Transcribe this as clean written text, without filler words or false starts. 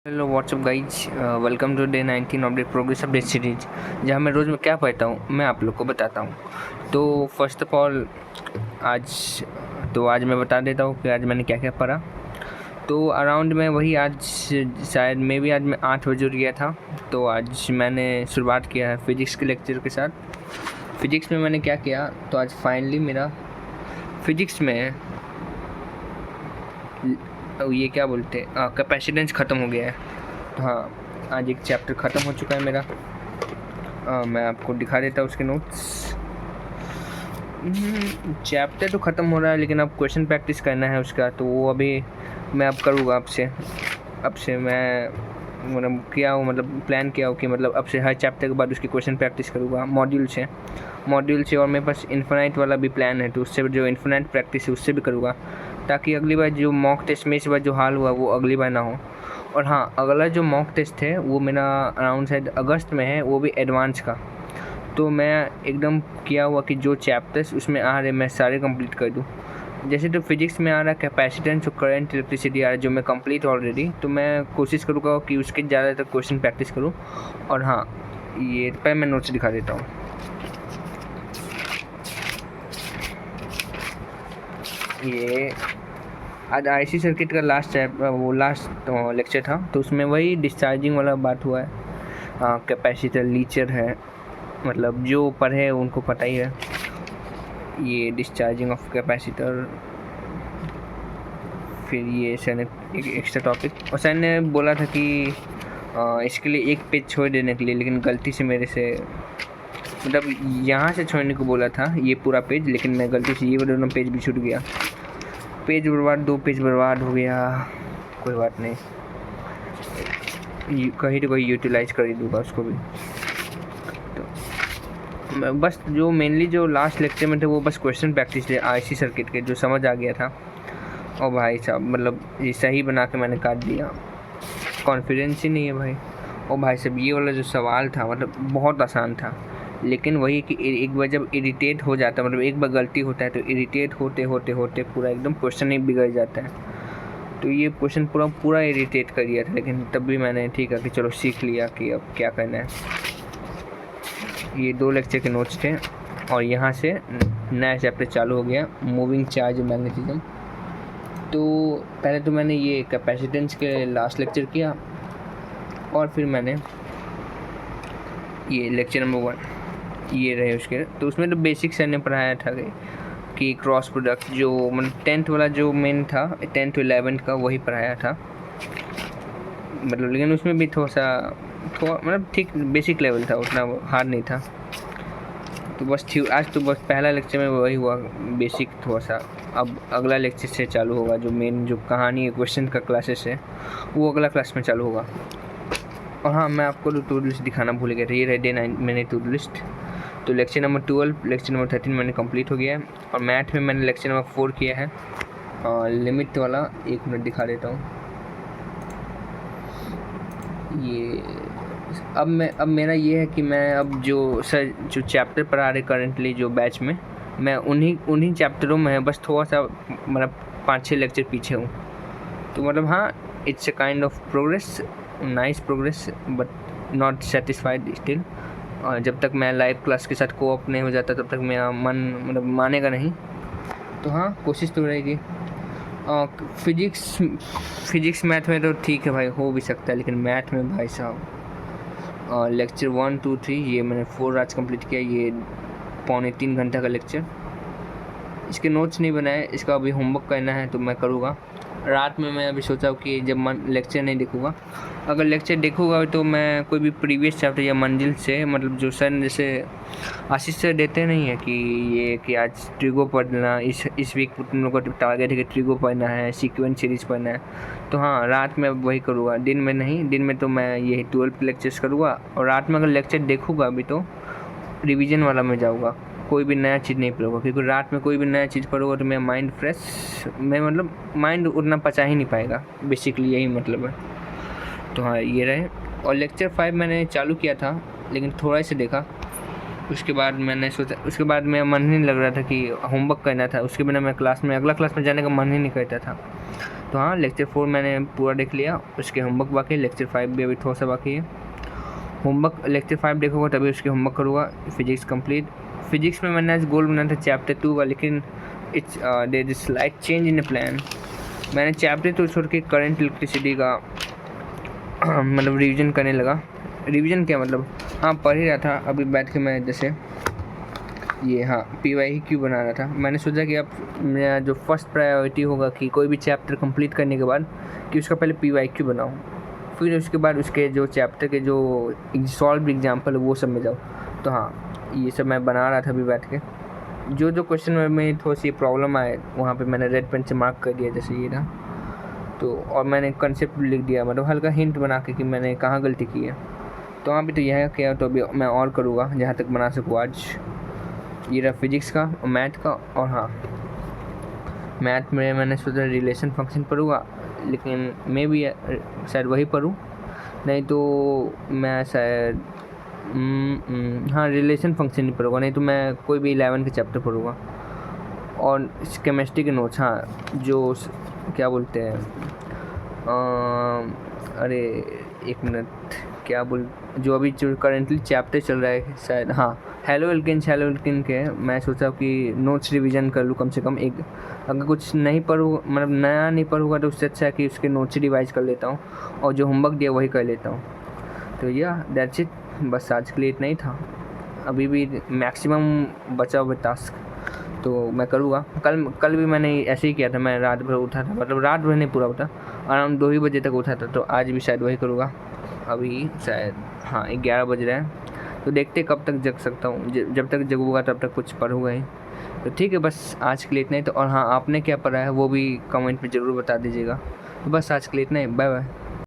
Hello whatsapp guys, welcome to day 19 of the progress update series, जहाँ मैं रोज़ में क्या पढ़ता हूँ मैं आप लोग को बताता हूँ। तो फर्स्ट ऑफ ऑल आज मैं बता देता हूँ कि आज मैंने क्या क्या पढ़ा। तो अराउंड में वही आज शायद मे भी आज मैं 8 बजे उठ गया था। तो आज मैंने शुरुआत किया है फिज़िक्स के लेक्चर के साथ। फिज़िक्स में मैंने क्या किया, तो आज फाइनली मेरा फिज़िक्स में ये क्या बोलते हैं कैपेसिटेंस ख़त्म हो गया है। तो हाँ, आज एक चैप्टर ख़त्म हो चुका है मेरा। मैं आपको दिखा देता हूँ उसके नोट्स। चैप्टर तो ख़त्म हो रहा है, लेकिन अब क्वेश्चन प्रैक्टिस करना है उसका, तो वो अभी मैं अब करूँगा। अब से मैं मतलब प्लान किया हो कि मतलब अब से हर चैप्टर के बाद उसकी क्वेश्चन प्रैक्टिस करूँगा मॉड्यूल से। और मेरे पास इन्फिनाइट वाला भी प्लान है, तो उससे जो इन्फिनाइट प्रैक्टिस है उससे भी करूँगा, ताकि अगली बार जो मॉक टेस्ट में इस बार जो हाल हुआ वो अगली बार ना हो। और हाँ, अगला जो मॉक टेस्ट है वो मेरा अराउंड शायद अगस्त में है, वो भी एडवांस का। तो मैं एकदम किया हुआ कि जो चैप्टर्स उसमें आ रहे मैं सारे कंप्लीट कर दूँ। जैसे तो फिज़िक्स में आ रहा है कैपेसिटेंस और करंट इलेक्ट्रिसिटी आ रहा है, जो मैं कंप्लीट ऑलरेडी, तो मैं कोशिश करूँगा कि उसके ज़्यादातर क्वेश्चन प्रैक्टिस करूँ। और हाँ, ये पहले मैं नोट्स दिखा देता हूँ। ये आज आईसी सर्किट का लास्ट लेक्चर था, तो उसमें वही डिस्चार्जिंग वाला बात हुआ है। कैपेसिटर लीचर है, मतलब जो पढ़े उनको पता ही है। ये डिस्चार्जिंग ऑफ कैपेसिटर, फिर ये सर ने एक एक्स्ट्रा टॉपिक, और सर ने बोला था कि इसके लिए एक पेज छोड़ देने के लिए, लेकिन गलती से मेरे से मतलब यहाँ से छोड़ने को बोला था ये पूरा पेज, लेकिन मैं गलती से ये दोनों पेज भी छूट गया। पेज बर्बाद, 2 पेज बर्बाद हो गया। कोई बात नहीं, कहीं तो कहीं यूटिलाइज कर ही दूँगा उसको भी। तो बस जो मेनली जो लास्ट लेक्चर में थे वो बस क्वेश्चन प्रैक्टिस थे आईसी सर्किट के, जो समझ आ गया था। और भाई साहब मतलब ये सही बना के मैंने काट दिया, कॉन्फिडेंस ही नहीं है भाई। और भाई साहब ये वाला जो सवाल था मतलब बहुत आसान था, लेकिन वही कि एक बार जब इरिटेट हो जाता है, मतलब एक बार गलती होता है तो इरिटेट होते होते होते पूरा एकदम क्वेश्चन ही बिगड़ जाता है। तो ये क्वेश्चन पूरा इरिटेट कर दिया था, लेकिन तब भी मैंने ठीक है कि चलो सीख लिया कि अब क्या करना है। ये 2 लेक्चर के नोट्स थे, और यहाँ से नया चैप्टर चालू हो गया, मूविंग चार्ज मैग्नेटिज्म। तो पहले तो मैंने ये कैपेसिटेंस के लास्ट लेक्चर किया, और फिर मैंने ये लेक्चर नंबर 1 ये रहे उसके। तो उसमें तो बेसिक सर ने पढ़ाया था कि क्रॉस प्रोडक्ट, जो मतलब 10th वाला जो मेन था 10 to 11 का, वही पढ़ाया था मतलब। लेकिन उसमें भी थोड़ा मतलब ठीक बेसिक लेवल था, उतना हार्ड नहीं था। तो बस आज तो बस पहला लेक्चर में वही हुआ बेसिक थोड़ा सा। अब अगला लेक्चर से चालू होगा जो मेन जो कहानी है क्वेश्चन का क्लासेस है, वो अगला क्लास में चालू होगा। और हाँ, मैं आपको टू डू लिस्ट दिखाना भूल गया था, ये डे 9 मैंने टू डू लिस्ट। तो लेक्चर नंबर 12 लेक्चर नंबर 13 मैंने कंप्लीट हो गया है। और मैथ में मैंने लेक्चर नंबर 4 किया है, लिमिट वाला। 1 मिनट दिखा देता हूँ। ये अब मेरा ये है कि मैं अब जो चैप्टर पढ़ा रहे करंटली जो बैच में, मैं उन्हीं चैप्टरों में बस थोड़ा सा मतलब 5-6 लेक्चर पीछे हूँ। तो मतलब हाँ, it's a kind of progress, nice progress, but not satisfied still. और जब तक मैं लाइव क्लास के साथ कोऑप नहीं हो जाता तब तक मेरा मन मतलब मानेगा नहीं। तो हाँ, कोशिश तो रहेगी। फिजिक्स मैथ में तो ठीक है भाई, हो भी सकता है, लेकिन मैथ में भाई साहब लेक्चर 1, 2, 3 ये मैंने 4 आज कंप्लीट किया। ये 2.25 घंटा का लेक्चर। इसके नोट्स नहीं बनाए, इसका अभी होमवर्क करना है, तो मैं करूँगा रात में। मैं अभी सोचा हूँ कि जब लेक्चर नहीं देखूँगा, अगर लेक्चर देखूँगा तो मैं कोई भी प्रीवियस चैप्टर या मंजिल से, मतलब जो सर जैसे आशीष सर देते नहीं है कि ये कि आज ट्रिगो पढ़ना, इस वीक तुम लोग को टारगेट है कि ट्रिगो पढ़ना है, सीक्वेंस सीरीज पढ़ना है। तो हाँ, रात में वही करूँगा, दिन में नहीं। दिन में तो मैं यही 12 लेक्चर्स करूँगा, और रात में अगर लेक्चर देखूँगा अभी तो रिवीजन वाला में जाऊँगा, कोई भी नया चीज़ नहीं पढ़ूँगा, क्योंकि रात में कोई भी नया चीज़ पढ़ूँगा तो मेरा माइंड फ्रेश, मैं मतलब माइंड उतना पचा ही नहीं पाएगा, बेसिकली यही मतलब है। तो हाँ, ये रहे। और लेक्चर 5 मैंने चालू किया था, लेकिन थोड़ा से देखा, उसके बाद मैंने सोचा, उसके बाद मेरा मन ही नहीं लग रहा था कि होमवर्क करना था, उसके बिना मैं अगला क्लास में जाने का मन ही नहीं करता था। तो हाँ, लेक्चर 4 मैंने पूरा देख लिया, उसके होमवर्क बाकी है, लेक्चर 5 भी अभी थोड़ा सा बाकी है। होमवर्क लेक्चर 5 देखोगा तभी उसके होमवर्क करूँगा। Physics complete. फिजिक्स में मैंने आज गोल बनाया था चैप्टर 2 का, लेकिन it's there is slight change in the plan. मैंने चैप्टर 2 छोड़ के करंट इलेक्ट्रिसिटी का मतलब रिवीजन करने लगा। रिवीजन क्या मतलब, हाँ पढ़ ही रहा था अभी बैठ के। मैं जैसे ये हाँ PYQ बना रहा था। मैंने सोचा कि अब मेरा जो फर्स्ट प्रायोरिटी होगा कि कोई भी चैप्टर कंप्लीट करने के बाद कि उसका पहले PYQ बनाऊँ, फिर उसके बाद उसके जो चैप्टर के जो सॉल्व एग्जाम्पल है वो सब में जाऊँ। तो हाँ, ये सब मैं बना रहा था अभी बैठ के। जो क्वेश्चन में थोड़ी सी प्रॉब्लम आए वहाँ पे मैंने रेड पेन से मार्क कर दिया, जैसे ये ना। तो और मैंने कंसेप्ट लिख दिया, मतलब हल्का हिंट बना के कि मैंने कहाँ गलती की है। तो वहाँ भी तो यह किया, तो अभी मैं और करूँगा जहाँ तक बना सकूँ आज। ये रहा फिजिक्स का और मैथ का। और हाँ, मैथ में मैंने सोचा रिलेशन फंक्शन पढ़ूँगा, लेकिन मैं भी शायद वही पढ़ूँ, नहीं तो मैं शायद हाँ रिलेशन फंक्शन नहीं पढ़ूँगा, नहीं तो मैं कोई भी 11 के चैप्टर पढ़ूँगा। और केमिस्ट्री के नोट्स, हाँ जो क्या बोलते हैं अरे एक मिनट, क्या बोल, जो अभी जो करेंटली चैप्टर चल रहा है शायद, हाँ हेलो एल्किन के, मैं सोचा कि नोट्स रिवीजन कर लूँ कम से कम एक। अगर कुछ नहीं पढ़ूँ, मतलब नया नहीं पढ़ूँगा तो उससे अच्छा है कि उसके नोट्स रिवाइज कर लेता हूँ और जो होमवर्क दिया वही कर लेता हूँ। तो यह दैट्स इट, बस आज के लिए इतना ही था। अभी भी मैक्सिमम बचा हुआ टास्क तो मैं करूँगा। कल भी मैंने ऐसे ही किया था, मैं रात भर उठा था, मतलब रात भर नहीं पूरा उठा, अराउंड 2 ही बजे तक उठा था। तो आज भी शायद वही करूँगा। अभी शायद हाँ 11 बज रहे हैं, तो देखते कब तक जग सकता हूँ। जब तक जगूँगा तब तक कुछ पढ़ूँगा ही। तो ठीक है, बस आज के लिए इतना ही। तो और हाँ, आपने क्या पढ़ा है वो भी कमेंट में ज़रूर बता दीजिएगा। तो बस आज के लिए इतना ही, बाय बाय।